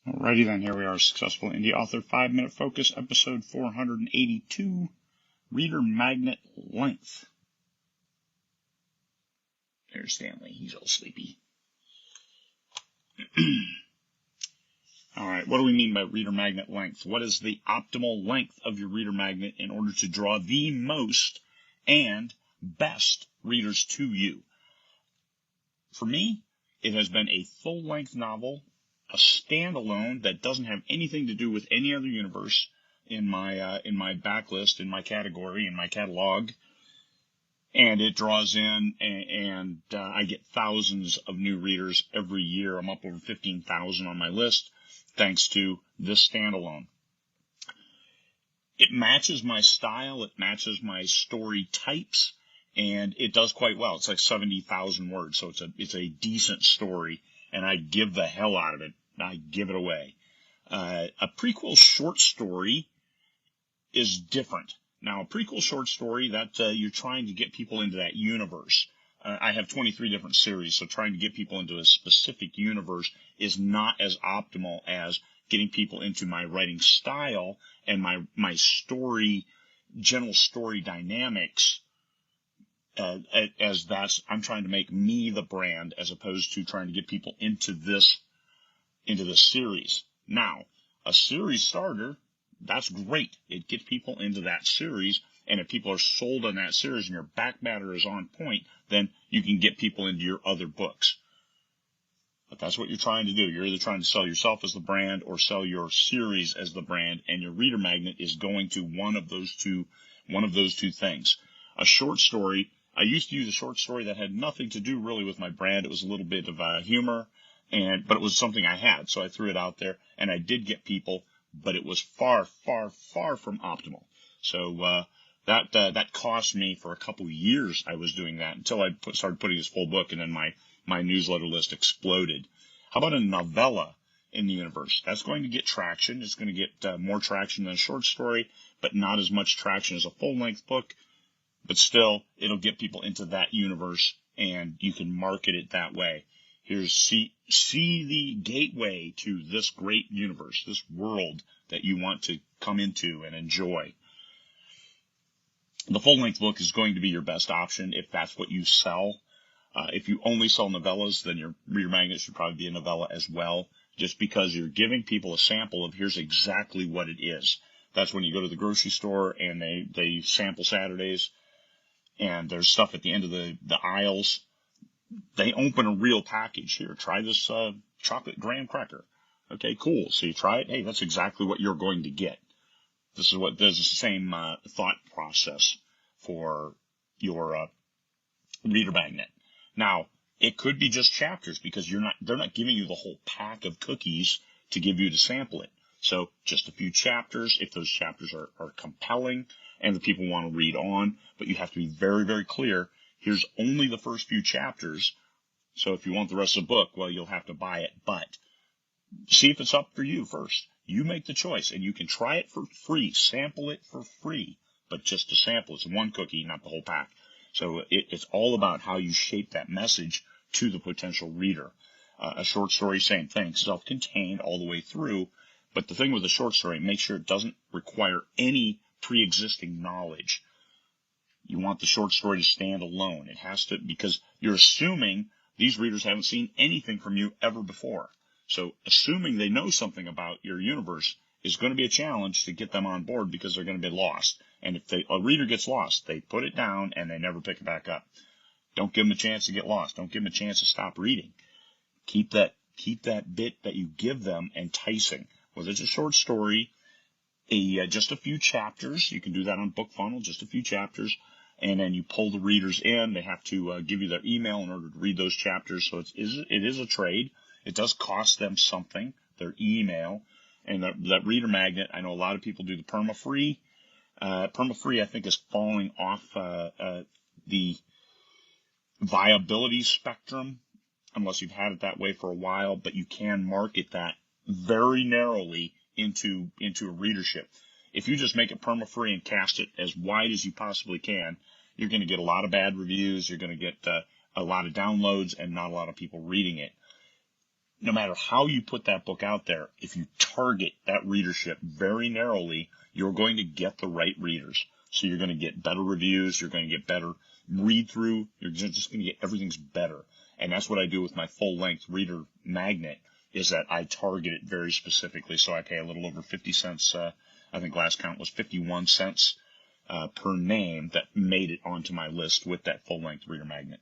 Alrighty then, here we are, Successful Indie Author 5-Minute Focus, episode 482, Reader Magnet Length. There's Stanley, he's all sleepy. Alright, what do we mean by reader magnet length? What is the optimal length of your reader magnet in order to draw the most and best readers to you? For me, it has been a full-length novel, a standalone that doesn't have anything to do with any other universe in my backlist, in my category, in my catalog, and it draws in, and I get thousands of new readers every year. I'm up over 15,000 on my list, thanks to this standalone. It matches my style, it matches my story types, and it does quite well. It's like 70,000 words, so it's a decent story. And I give the hell out of it. I give it away. A prequel short story is different. Now, a prequel short story, that you're trying to get people into that universe. I have 23 different series, so trying to get people into a specific universe is not as optimal as getting people into my writing style and my story, general story dynamics. I'm trying to make me the brand as opposed to trying to get people into this series. Now, a series starter, that's great. It gets people into that series, and if people are sold on that series and your back matter is on point, then you can get people into your other books. But that's what you're trying to do. You're either trying to sell yourself as the brand or sell your series as the brand, and your reader magnet is going to one of those two things. A short story, I used to use a short story that had nothing to do really with my brand. It was a little bit of humor, but it was something I had, so I threw it out there, and I did get people, but it was far, far, far from optimal. So that cost me for a couple years. I was doing that until I started putting this full book, and then my newsletter list exploded. How about a novella in the universe? That's going to get traction. It's going to get more traction than a short story, but not as much traction as a full-length book. But still, it'll get people into that universe, and you can market it that way. Here's see the gateway to this great universe, this world that you want to come into and enjoy. The full-length book is going to be your best option if that's what you sell. If you only sell novellas, then your reader magnet should probably be a novella as well, just because you're giving people a sample of here's exactly what it is. That's when you go to the grocery store and they sample Saturdays, and there's stuff at the end of the aisles. They open a real package. Here, try this chocolate graham cracker. Okay, cool. So you try it. Hey, that's exactly what you're going to get. This is the same thought process for your reader magnet. Now, it could be just chapters because they're not giving you the whole pack of cookies to give you to sample it. So just a few chapters, if those chapters are compelling and the people want to read on, but you have to be very, very clear. Here's only the first few chapters. So if you want the rest of the book, well, you'll have to buy it, but see if it's up for you first. You make the choice, and you can try it for free, sample it for free, but just to sample. It's one cookie, not the whole pack. So it's all about how you shape that message to the potential reader. A short story, same thing, self-contained all the way through. But the thing with a short story, make sure it doesn't require any pre-existing knowledge. You want the short story to stand alone. It has to, because you're assuming these readers haven't seen anything from you ever before. So assuming they know something about your universe is going to be a challenge to get them on board because they're going to be lost. And if a reader gets lost, they put it down and they never pick it back up. Don't give them a chance to get lost. Don't give them a chance to stop reading. Keep that bit that you give them enticing. Whether it's a short story, just a few chapters. You can do that on BookFunnel, just a few chapters. And then you pull the readers in. They have to give you their email in order to read those chapters. So it is a trade. It does cost them something, their email. And that reader magnet, I know a lot of people do the perma-free. Perma-free, I think, is falling off the viability spectrum, unless you've had it that way for a while. But you can market that very narrowly into a readership. If you just make it perma-free and cast it as wide as you possibly can, you're going to get a lot of bad reviews. You're going to get a lot of downloads and not a lot of people reading it. no matter how you put that book out there, if you target that readership very narrowly, you're going to get the right readers. So you're going to get better reviews. You're going to get better read through. You're just going to get everything's better. And that's what I do with my full length reader magnet, is that I target it very specifically. So I pay a little over 50 cents. I think last count was 51 cents per name that made it onto my list with that full length reader magnet.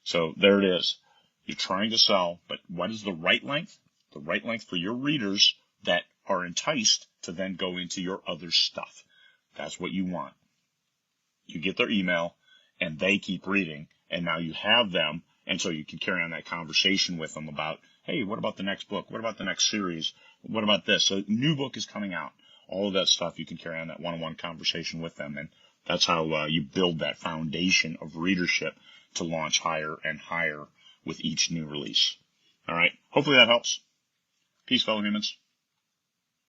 So there it is. You're trying to sell, but what is the right length? The right length for your readers that are enticed to then go into your other stuff. That's what you want. You get their email, and they keep reading, and now you have them, and so you can carry on that conversation with them about, hey, what about the next book? What about the next series? What about this? So a new book is coming out. All of that stuff, you can carry on that one-on-one conversation with them, and that's how you build that foundation of readership to launch higher and higher with each new release. All right. Hopefully that helps. Peace, fellow humans.